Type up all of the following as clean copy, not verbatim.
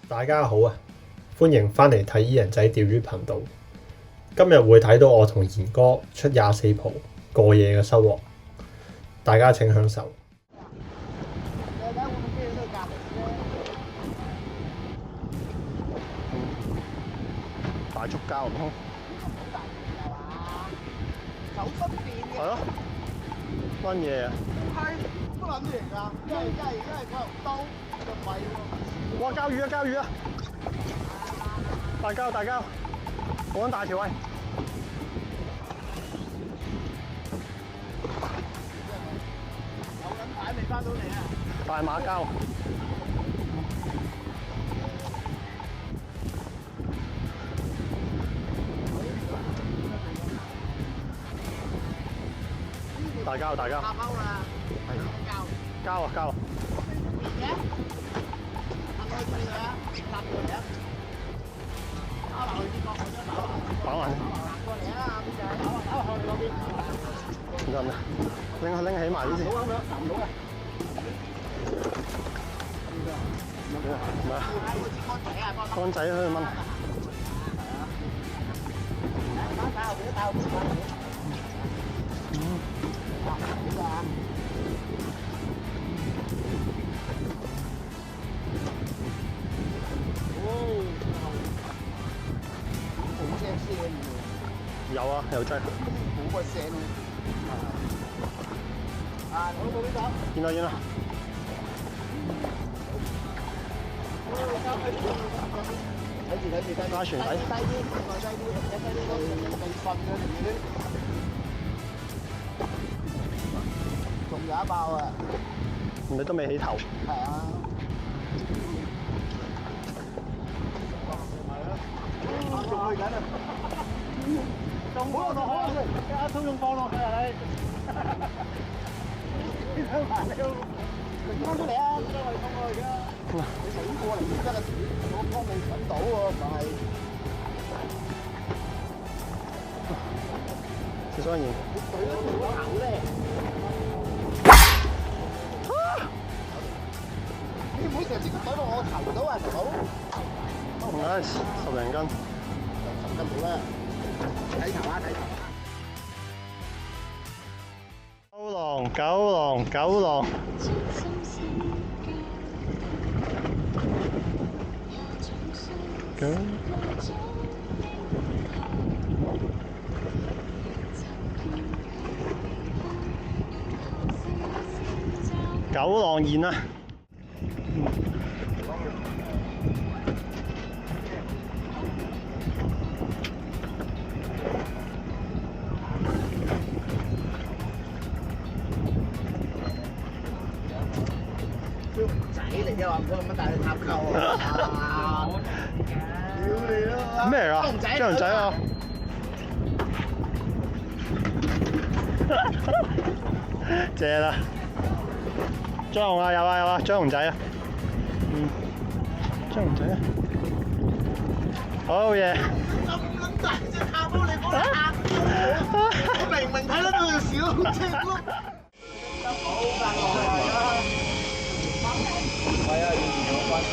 大家好啊，歡迎返嚟睇伊人仔釣魚頻道。今日會睇到我同賢哥出24蒲過夜嘅收穫，大家請享受。大竹膠唔通？手出邊嘅。係咯，溫嘢啊！係乜撚嘢嚟㗎？一係佢用刀，就唔係喎。哇！膠魚啊！膠魚啊！大膠，好撚大條喂！有撚牌未翻到嚟啊？大馬膠。大膠。搭鈎啦。係。膠。膠。嘅？搭開佢啊！搭過嚟啊！打落去呢個，我想打落去。行過嚟啊！邊仔？打落去嗰邊。唔得，拎起埋呢先。好咁樣，行唔到嘅。唔係啊！乾仔去炆。有啊，有追。好個聲啊！好到呢度。見啦。睇住，拉船底。低啲，都未瞓嘅條魚。仲有一包啊！你都未起頭。係啊。仲去緊啊！仲好啊！一粗仲放落去啊你！你翻出嚟啊！真係放過去啊！你死過嚟真係我幫你揾到喎，唔係。小雙燕。你懟咗條頭咧！你唔好成日即刻懟落我頭度啊，大佬！唔該，10零斤。10斤到啦。睇頭啊！九浪。九浪現啊！仔嚟啫話，唔好咁大去插溝啊！屌你啦！咩嚟㗎？張龍仔啊！謝啦！張龍啊，有啊，張龍仔啊！張龍仔啊！好嘢！咁撚大隻蝦煲，你講得嚇我明睇得到條小青碌。好大個啊！係啊，以前有關嘅。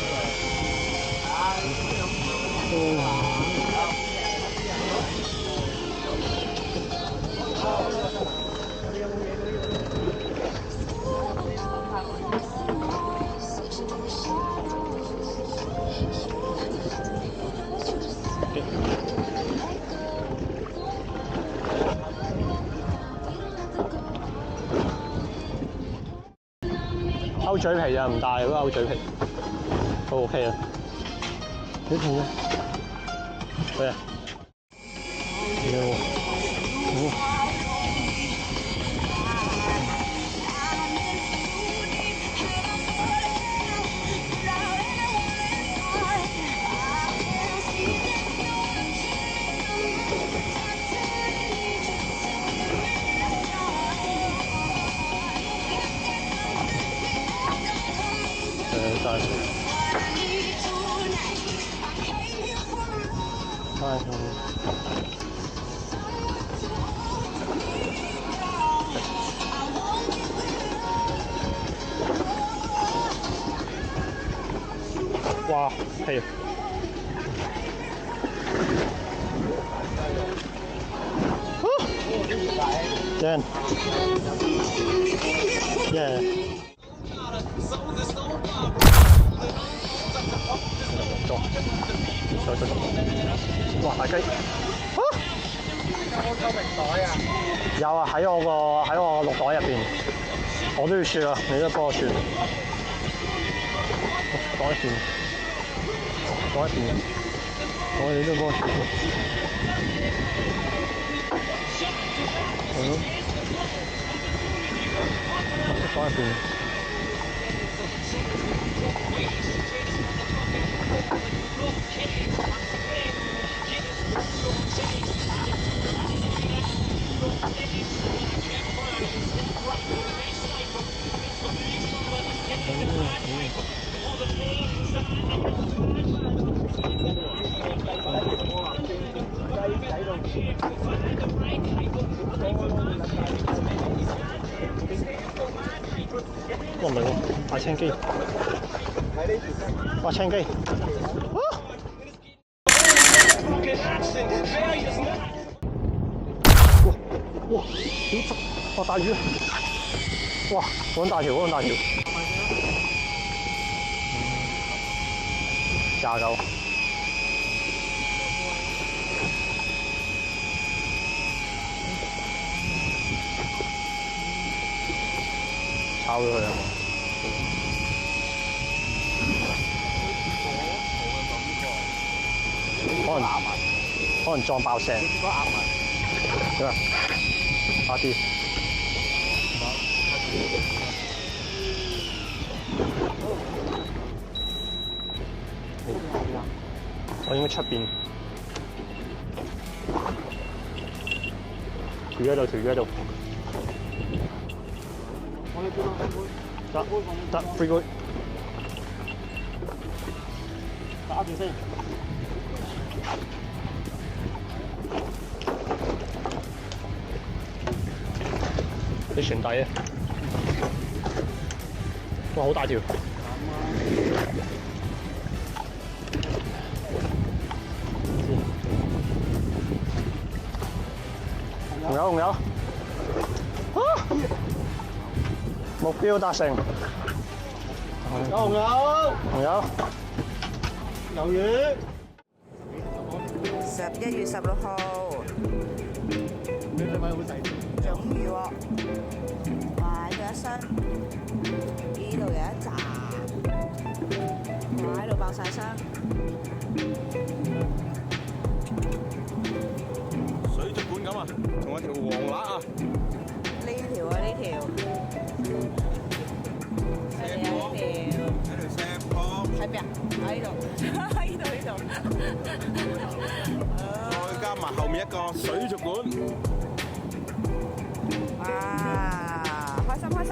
勾嘴皮啊，唔大嗰個勾嘴皮，都 OK 啦。幾痛嘅？喂啊！哇！係。正。耶！哇！大雞。有冇透明袋啊？有啊，喺我個綠袋入邊，我都要雪啊，你都幫我雪。袋一邊，我哋都幫我雪。係咯。袋一邊。唔係喎，大青機。哇！青機。哇！哇！大魚！哇！揾大條。29。抄咗佢啊！可能撞爆聲。點啊？快啲！我應該出邊。條魚喺度。得 free good。打住先。你船底啊！哇，好大條！紅友，目標達成。紅友，魷魚。11月16號，種魚喎，哇！呢度一箱，呢度有一紮，哇！呢度爆晒箱。水族館咁啊，仲有條黃鰻啊！呢條啊，呢條。喺條石坡。喺邊啊？喺呢度，呢度。再加埋後面一個水族館。哇！開心。